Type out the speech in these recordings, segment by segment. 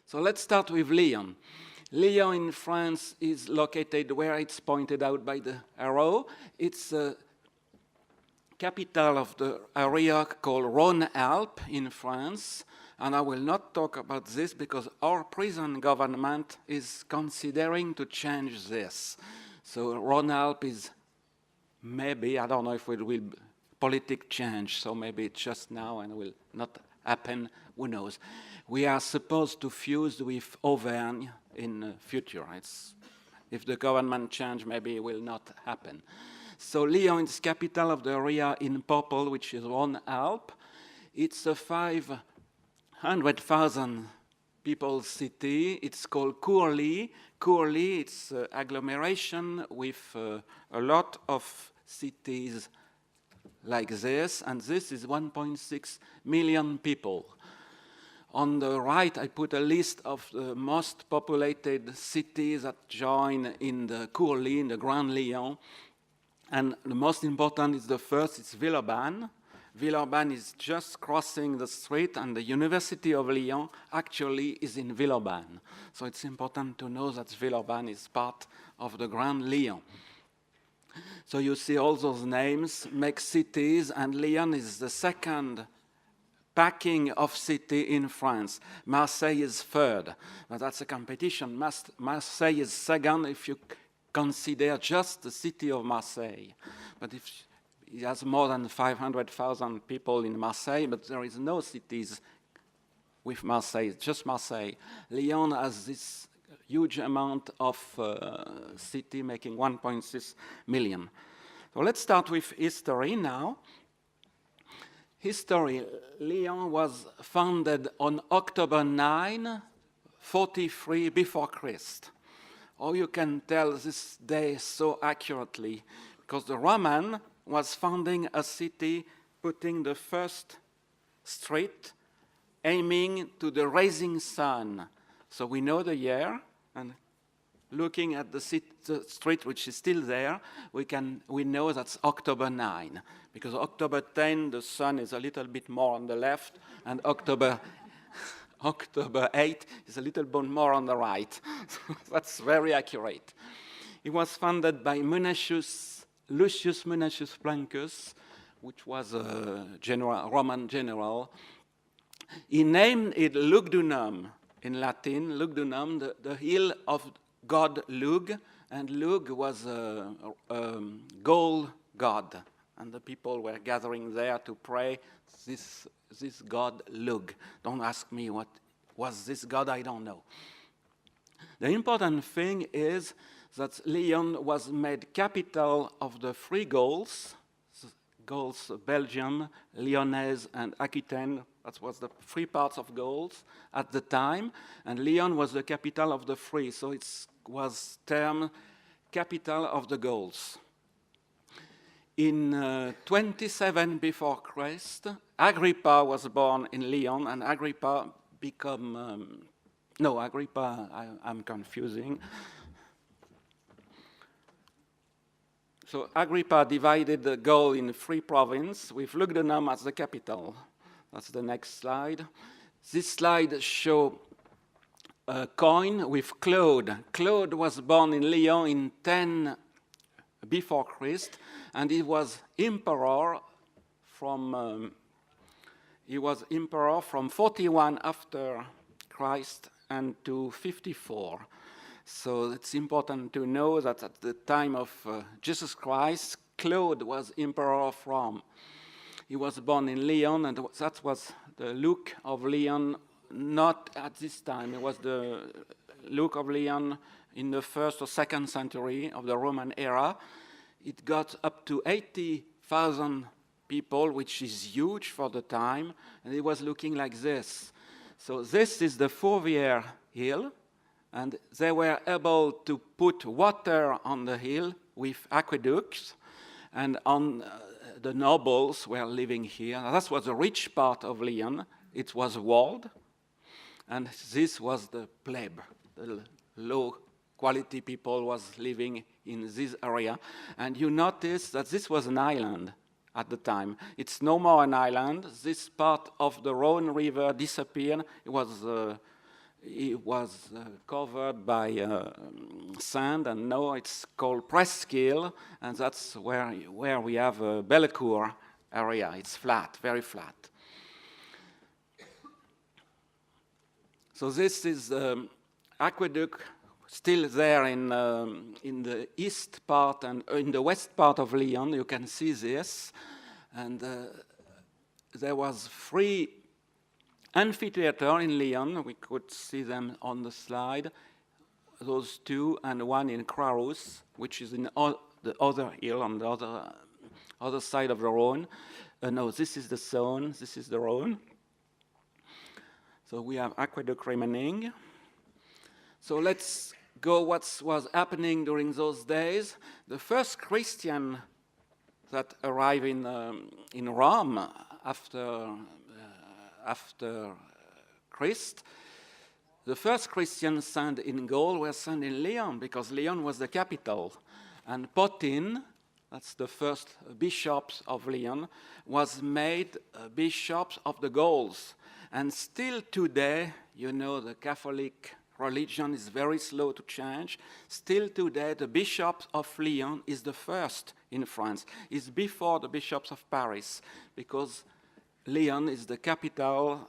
So let's start with Lyon. Lyon in France is located where it's pointed out by the arrow. It's the capital of the area called Rhône-Alpes in France. And I will not talk about this because our present government is considering to change this. So Rhône-Alpes is maybe, I don't know if it will politic change, so maybe it's just now and will not happen, who knows. We are supposed to fuse with Auvergne in the future. If the government change, maybe it will not happen. So Lyon is capital of the area in purple, which is Rhône-Alpes. It's a 500,000 people city. It's called Courly. Courly, it's an agglomeration with a lot of cities like this, and this is 1.6 million people. On the right, I put a list of the most populated cities that join in the Courly, in the Grand Lyon. And the most important is the first, it's Villeurbanne. Villeurbanne is just crossing the street, and the University of Lyon actually is in Villeurbanne. So it's important to know that Villeurbanne is part of the Grand Lyon. So you see all those names make cities, and Lyon is the second packing of city in France. Marseille is third, but that's a competition. Marseille is second if you consider just the city of Marseille. But if it has more than 500,000 people in Marseille, but there is no cities with Marseille, just Marseille. Lyon has this huge amount of city, making 1.6 million. So let's start with history now. History, Lyon was founded on October 9, 43 before Christ. Or you can tell this day so accurately, because the Roman was founding a city, putting the first street, aiming to the rising sun. So we know the year, and looking at the street which is still there, we know that's October 9, because October 10, the sun is a little bit more on the left, and October 8 is a little bit more on the right. That's very accurate. It was founded by Lucius Munacius Plancus, which was a Roman general. He named it Lugdunum in Latin, Lugdunum, the hill of god Lug, and Lug was a gold god, and the people were gathering there to pray this god Lug. Don't ask me what was this god, I don't know. The important thing is that Lyon was made capital of the three Gauls, Belgium, Lyonnaise, and Aquitaine. That was the three parts of Gauls at the time, and Lyon was the capital of the three, so it was termed capital of the Gauls. In 27 before Christ, Agrippa was born in Lyon, and Agrippa I'm confusing. So Agrippa divided the Gaul in three provinces, with Lugdunum as the capital. That's the next slide. This slide shows a coin with Claude. Claude was born in Lyon in 10 before Christ, and he was emperor from 41 after Christ and to 54. So it's important to know that at the time of Jesus Christ, Claude was emperor of Rome. He was born in Lyon, and that was the look of Lyon, not at this time. It was the look of Lyon in the 1st or 2nd century of the Roman era. It got up to 80,000 people, which is huge for the time, and it was looking like this. So this is the Fourvière Hill, and they were able to put water on the hill with aqueducts, and on the nobles were living here. That was the rich part of Lyon. It was walled, and this was the plebe, the low-quality people was living in this area. And you notice that this was an island at the time. It's no more an island. This part of the Rhone River disappeared. It it was covered by sand, and now it's called Presqu'île, and that's where we have a Bellecour area. It's flat, very flat. So this is aqueduct still there in the east part and in the west part of Lyon. You can see this, and there was 3 amphitheaters in Lyon. We could see them on the slide, those 2, and one in Croix, which is in the other hill on the other side of the Rhône. No, this is the Saône, this is the Rhône. So we have aqueduct remaining. So let's go what was happening during those days. The first Christian that arrived in Rome after Christ, the first Christians sent in Gaul were sent in Lyon, because Lyon was the capital. And Pothin, that's the first bishop of Lyon, was made bishop of the Gauls. And still today, you know, the Catholic religion is very slow to change. Still today, the bishop of Lyon is the first in France. It's before the bishops of Paris, because Lyon is the capital,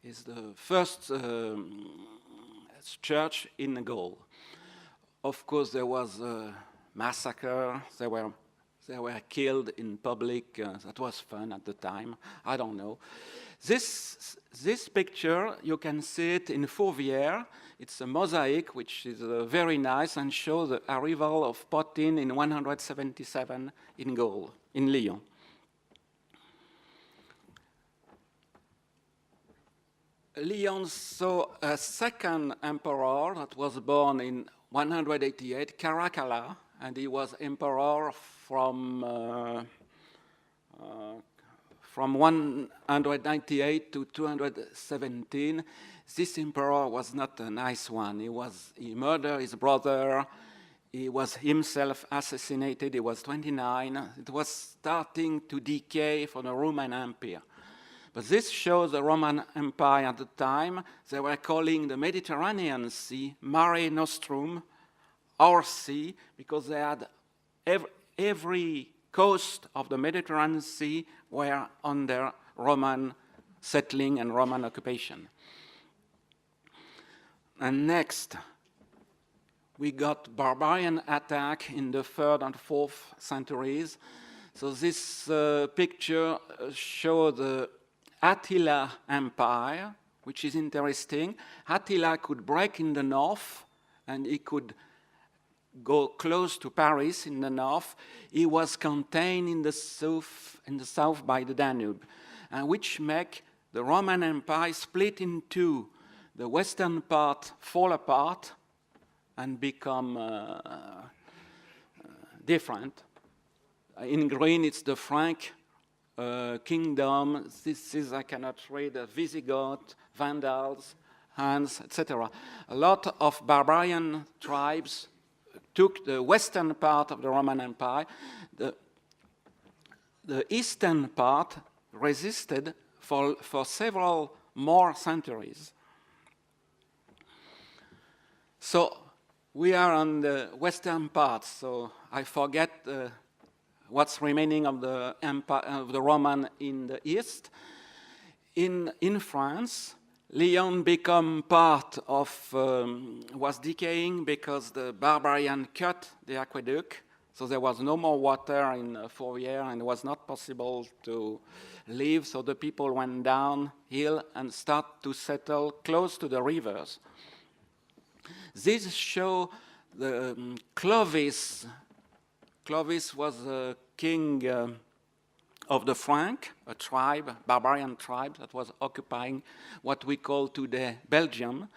is the first church in Gaul. Of course, there was a massacre. They were killed in public. That was fun at the time. I don't know. This picture, you can see it in Fourvière. It's a mosaic, which is very nice and shows the arrival of Pothin in 177 in Gaul, in Lyon. Lyon saw a second emperor that was born in 188, Caracalla, and he was emperor from 198 to 217. This emperor was not a nice one. He murdered his brother. He was himself assassinated. He was 29. It was starting to decay for the Roman Empire. But this shows the Roman Empire at the time. They were calling the Mediterranean Sea Mare Nostrum, our sea, because they had every coast of the Mediterranean Sea were under Roman settling and Roman occupation. And next, we got barbarian attack in the 3rd and 4th centuries. So this picture shows the Attila Empire, which is interesting. Attila could break in the north, and he could go close to Paris in the north. He was contained in the south by the Danube, and which make the Roman Empire split in 2. The western part fall apart and become different. In green, it's the Frank kingdom. This is, I cannot read, Visigoth, Vandals, Huns, etc. A lot of barbarian tribes took the western part of the Roman Empire. The eastern part resisted for several more centuries. So we are on the western part, so I forget what's remaining of the empire of the Roman in the east. In France, Lyon became part of, was decaying because the barbarian cut the aqueduct, so there was no more water in Fourvière, and it was not possible to live, so the people went downhill and started to settle close to the rivers. This shows the Clovis. Clovis was a king of the Frank, a tribe, barbarian tribe that was occupying what we call today Belgium.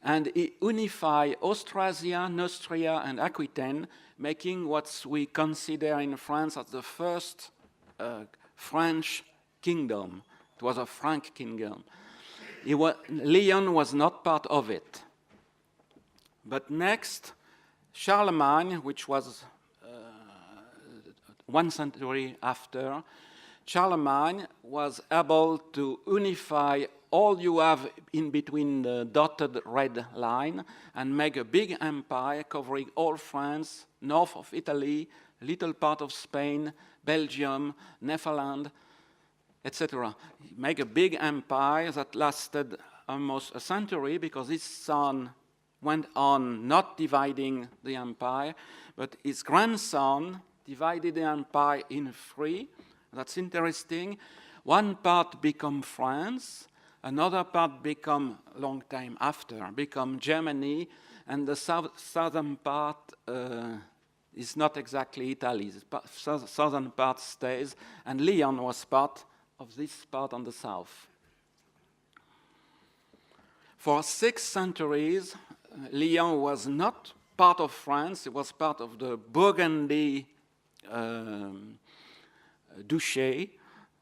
And he unified Austrasia, Neustria, and Aquitaine, making what we consider in France as the first French kingdom. It was a Frank kingdom. Lyon was not part of it. But next, Charlemagne, which was 1 century after, Charlemagne was able to unify all you have in between the dotted red line and make a big empire covering all France, north of Italy, little part of Spain, Belgium, Netherlands, etc. Make a big empire that lasted almost a century because his son went on not dividing the empire, but his grandson divided the empire in three. That's interesting. One part become France, another part become, long time after, become Germany, and the southern part is not exactly Italy. The southern part stays, and Lyon was part of this part on the south. For 6 centuries, Lyon was not part of France, it was part of the Burgundy duchy,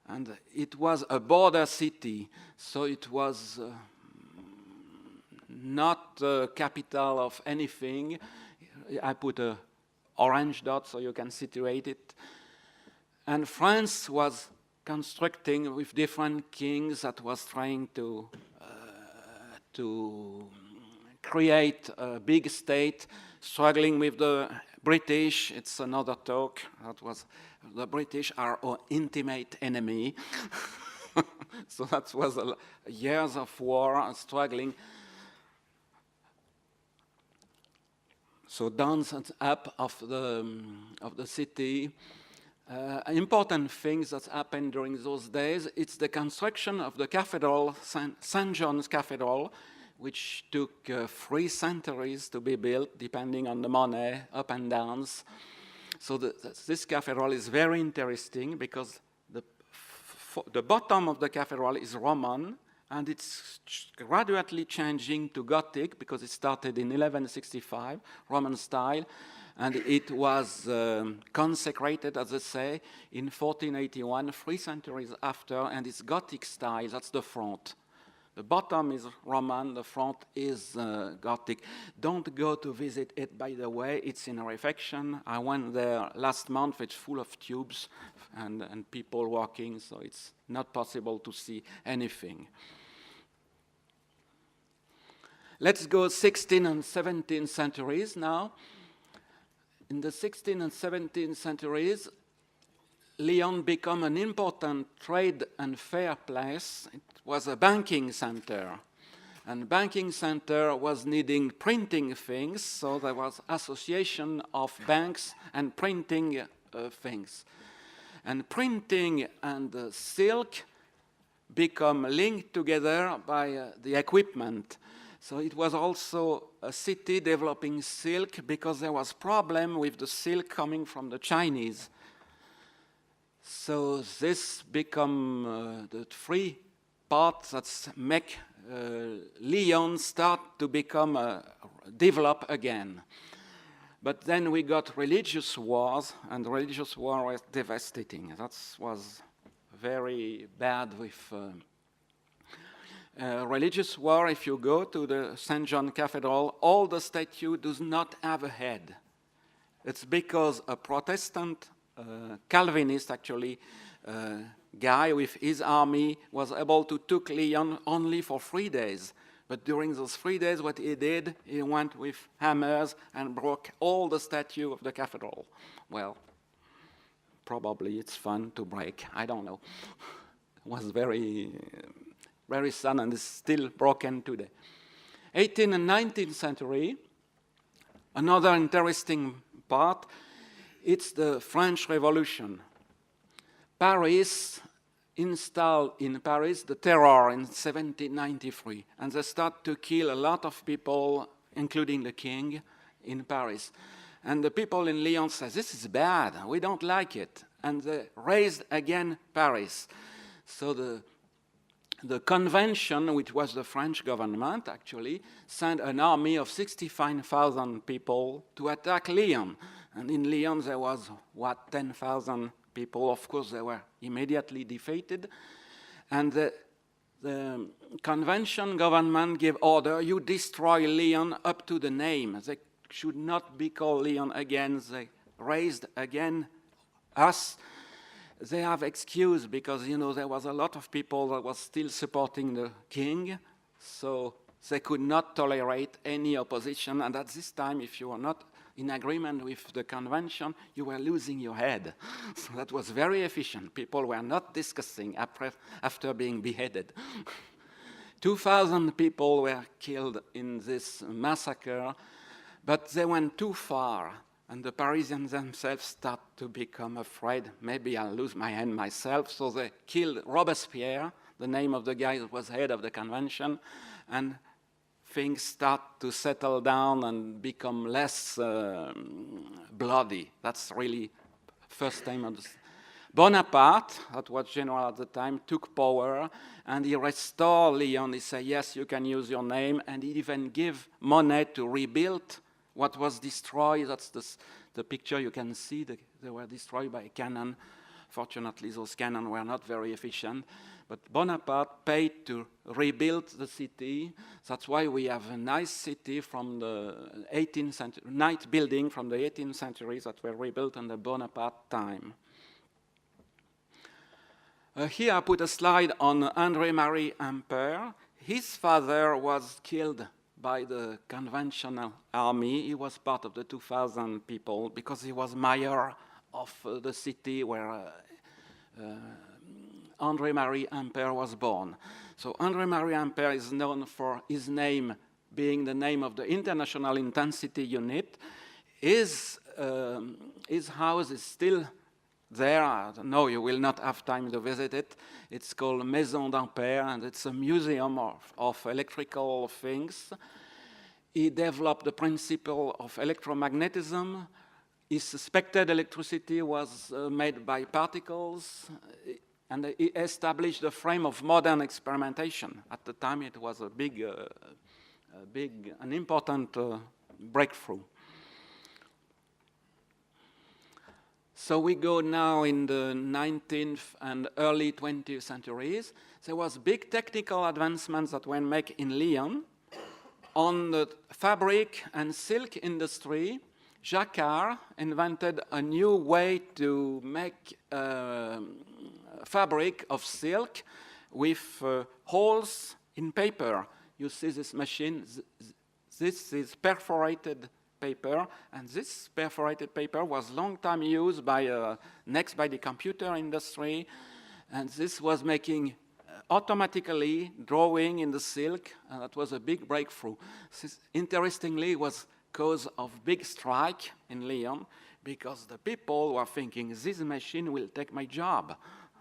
and it was a border city, so it was not the capital of anything. I put a orange dot so you can situate it. And France was constructing with different kings that was trying to create a big state, struggling with the British. It's another talk. That was, the British are our intimate enemy. So that was years of war and struggling. So down and up of the city. Important things that happened during those days, it's the construction of the cathedral, St. John's Cathedral, which took 3 centuries to be built, depending on the money, up and downs. So this cathedral is very interesting because the bottom of the cathedral is Roman, and it's gradually changing to Gothic because it started in 1165, Roman style, and it was consecrated, as I say, in 1481, 3 centuries after, and it's Gothic style, that's the front. The bottom is Roman, the front is Gothic. Don't go to visit it, by the way, it's in refection. I went there last month, it's full of tubes and people walking, so it's not possible to see anything. Let's go 16th and 17th centuries now. In the 16th and 17th centuries, Lyon became an important trade and fair place. It was a banking center. And banking center was needing printing things, so there was association of banks and printing things. And printing and silk become linked together by the equipment. So it was also a city developing silk because there was problem with the silk coming from the Chinese. So this become the 3 parts that make Lyon start to become develop again. But then we got religious wars, and religious war was devastating. That was very bad with religious war. If you go to the St. John Cathedral, all the statue does not have a head. It's because a Protestant Calvinist, actually, guy with his army was able to take Lyon only for 3 days. But during those 3 days, what he did, he went with hammers and broke all the statue of the cathedral. Well, probably it's fun to break. I don't know. It was very, very sad and is still broken today. 18th and 19th century, another interesting part, it's the French Revolution. Paris installed in Paris the terror in 1793, and they start to kill a lot of people, including the king, in Paris. And the people in Lyon say, this is bad, we don't like it. And they raised again Paris. So the convention, which was the French government, actually, sent an army of 65,000 people to attack Lyon. And in Lyon, there was, 10,000 people. Of course, they were immediately defeated. And the convention government gave order, you destroy Lyon up to the name. They should not be called Lyon again. They raised again us. they have excuse because, you know, there was a lot of people that was still supporting the king, so they could not tolerate any opposition. And at this time, if you were not in agreement with the convention, you were losing your head. So that was very efficient. People were not discussing after being beheaded. 2,000 people were killed in this massacre, but they went too far, and the Parisians themselves started to become afraid. Maybe I'll lose my hand myself, so they killed Robespierre, the name of the guy that was head of the convention, and things start to settle down and become less bloody. That's really first time of this. Bonaparte, that was general at the time, took power, and he restored Lyon. He said, yes, you can use your name, and he even gave money to rebuild what was destroyed. That's the picture you can see. They were destroyed by cannon. Fortunately, those cannons were not very efficient. But Bonaparte paid to rebuild the city. That's why we have a nice city from the 18th century, nice building from the 18th century that were rebuilt in the Bonaparte time. Here I put a slide on André-Marie Ampère. His father was killed by the conventional army. He was part of the 2,000 people because he was mayor of the city where André-Marie Ampère was born. So André-Marie Ampère is known for his name being the name of the International Intensity Unit. His house is still there. No, you will not have time to visit it. It's called Maison d'Ampère, and it's a museum of electrical things. He developed the principle of electromagnetism. He suspected electricity was made by particles, and he established the frame of modern experimentation. At the time, it was an important breakthrough. So we go now in the 19th and early 20th centuries. There was big technical advancements that were made in Lyon. On the fabric and silk industry, Jacquard invented a new way to make fabric of silk with holes in paper. You see this machine. This is perforated paper, and this perforated paper was long time used by next by the computer industry, and this was making automatically drawing in the silk, and that was a big breakthrough. This, interestingly, was cause of big strike in Lyon because the people were thinking this machine will take my job.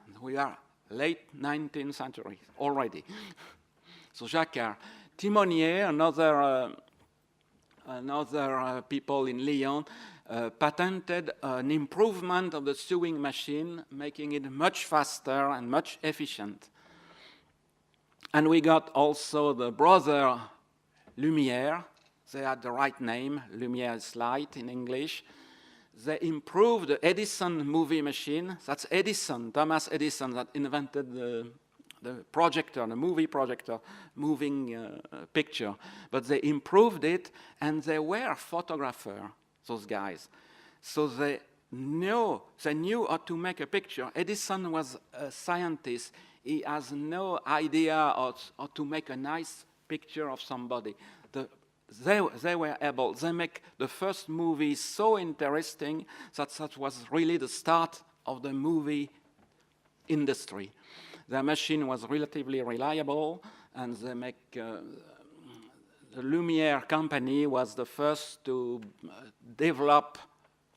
And we are late 19th century already. So Jacquard, Timonier, another people in Lyon patented an improvement of the sewing machine, making it much faster and much efficient. And we got also the brother Lumière. They had the right name. Lumière is light in English. They improved the Edison movie machine. That's Edison, Thomas Edison, that invented the projector, the movie projector, moving picture. But they improved it, and they were photographers, those guys. So they knew how to make a picture. Edison was a scientist. He has no idea how to make a nice picture of somebody. They were able. They make the first movie so interesting that was really the start of the movie industry. Their machine was relatively reliable, and they make the Lumière company was the first to develop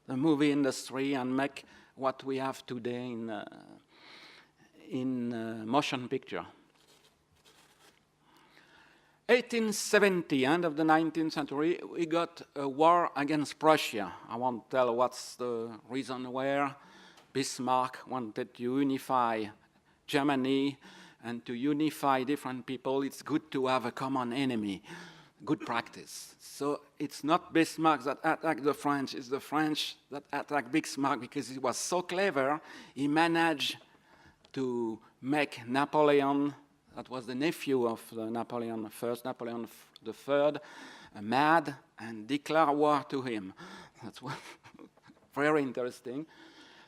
the movie industry and make what we have today in motion picture. 1870, end of the 19th century, we got a war against Prussia. I won't tell what's the reason where. Bismarck wanted to unify Germany, and to unify different people, it's good to have a common enemy. Good practice. So it's not Bismarck that attacked the French, it's the French that attacked Bismarck because he was so clever. He managed to make Napoleon, that was the nephew of Napoleon I, Napoleon III, mad and declare war to him. That's very interesting.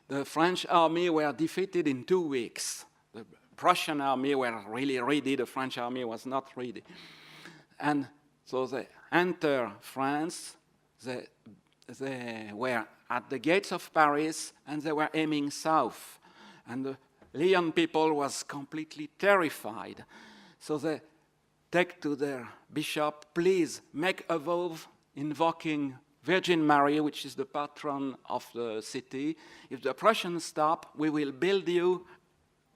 the French army were defeated in 2 weeks. The Prussian army were really ready. The French army was not ready. And so they enter France. They were at the gates of Paris, and they were aiming south. And the Lyon people was completely terrified. So they take to their bishop, please make a vow invoking Virgin Mary, which is the patron of the city. If the Prussians stop, we will build you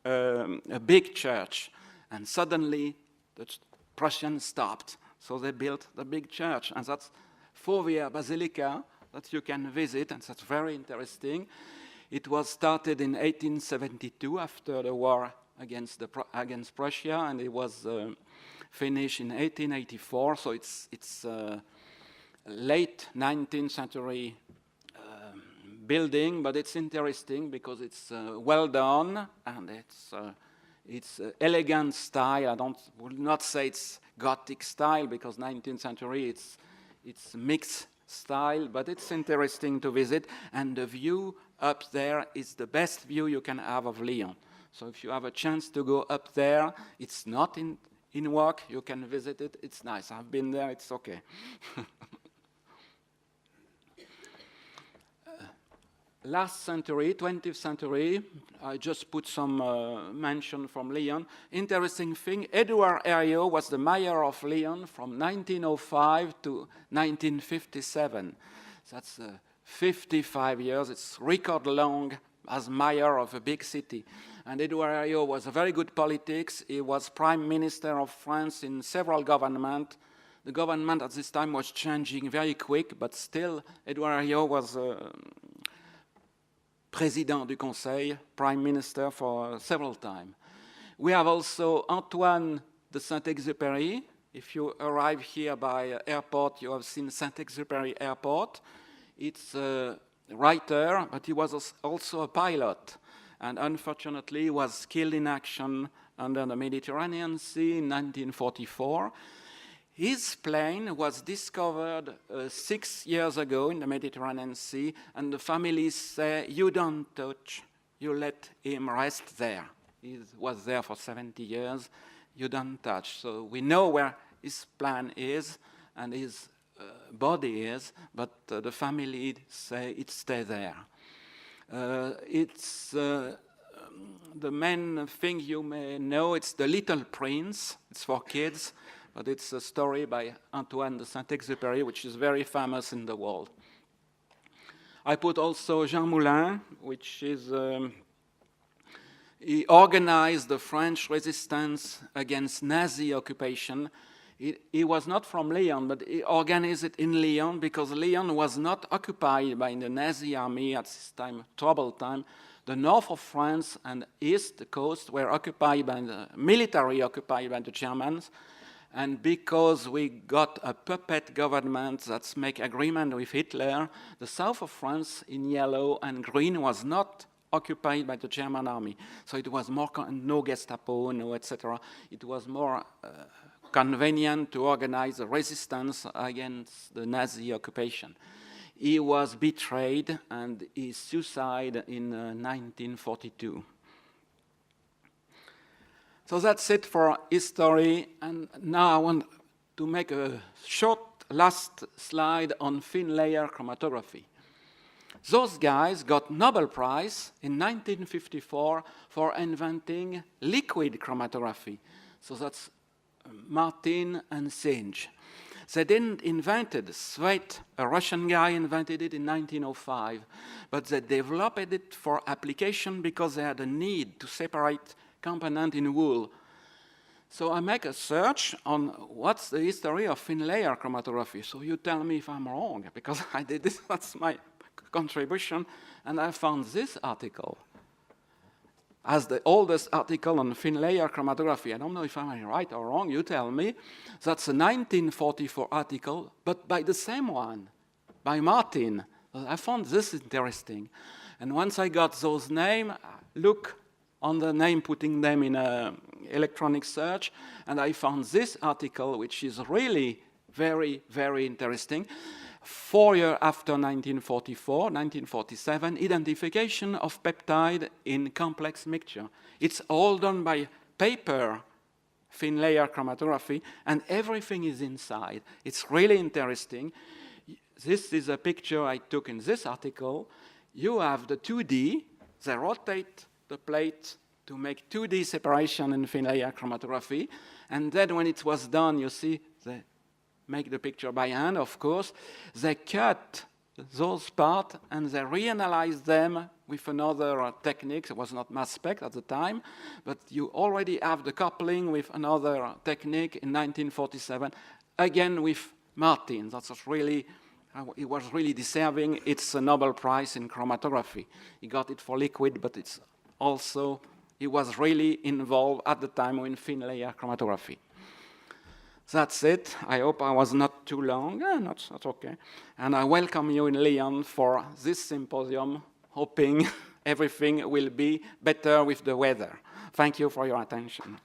a big church. And suddenly, the Prussians stopped. So they built the big church. And that's Fovia Basilica that you can visit, and that's very interesting. It was started in 1872 after the war against Prussia, and it was finished in 1884. So it's late 19th century building, but it's interesting because it's well done and it's elegant style. I will not say it's Gothic style because 19th century it's mixed style, but it's interesting to visit. And the view up there is the best view you can have of Lyon. So if you have a chance to go up there, it's not in work, you can visit it. It's nice. I've been there. It's okay. Last century, 20th century, I just put some mention from Lyon. Interesting thing, Edouard Herriot was the mayor of Lyon from 1905 to 1957. That's 55 years. It's record long as mayor of a big city. And Edouard Herriot was a very good politics. He was prime minister of France in several governments. The government at this time was changing very quick, but still Edouard Herriot was Président du Conseil, Prime Minister for several times. We have also Antoine de Saint-Exupéry. If you arrive here by airport, you have seen Saint-Exupéry Airport. It's a writer, but he was also a pilot. And unfortunately, he was killed in action under the Mediterranean Sea in 1944. His plane was discovered 6 years ago in the Mediterranean Sea, and the families say, you don't touch, you let him rest there. He was there for 70 years, you don't touch. So we know where his plane is and his body is, but the family say it stays there. It's the main thing you may know, it's The Little Prince, it's for kids. But it's a story by Antoine de Saint-Exupéry, which is very famous in the world. I put also Jean Moulin, which is, he organized the French resistance against Nazi occupation. He was not from Lyon, but he organized it in Lyon because Lyon was not occupied by the Nazi army at this time, troubled time. The north of France and east coast were occupied by the military, occupied by the Germans. And because we got a puppet government that make agreement with Hitler, the south of France in yellow and green was not occupied by the German army. So it was more, no Gestapo, no etc. It was more convenient to organize a resistance against the Nazi occupation. He was betrayed and he suicided in 1942. So that's it for history, and now I want to make a short last slide on thin layer chromatography. Those guys got Nobel Prize in 1954 for inventing liquid chromatography. So that's Martin and Singe. They didn't invent it. Svet, a Russian guy, invented it in 1905, but they developed it for application because they had a need to separate component in wool. So I make a search on what's the history of thin layer chromatography. So you tell me if I'm wrong, because I did this, that's my contribution, and I found this article as the oldest article on thin layer chromatography. I don't know if I'm right or wrong, you tell me. That's a 1944 article, but by the same one, by Martin. I found this interesting. And once I got those names, look on the name, putting them in an electronic search, and I found this article, which is really very, very interesting. 4 years after 1944, 1947, identification of peptide in complex mixture. It's all done by paper, thin layer chromatography, and everything is inside. It's really interesting. This is a picture I took in this article. You have the 2D, they rotate the plate to make 2D separation in thin layer chromatography, and then when it was done, you see, they make the picture by hand, of course. They cut those parts and they reanalyze them with another technique. It was not mass spec at the time, but you already have the coupling with another technique in 1947, again with Martin. That was really, he was really deserving. It's a Nobel Prize in chromatography. He got it for liquid, but it's also, he was really involved at the time in thin layer chromatography. That's it. I hope I was not too long. Not okay. And I welcome you in Lyon for this symposium, hoping everything will be better with the weather. Thank you for your attention.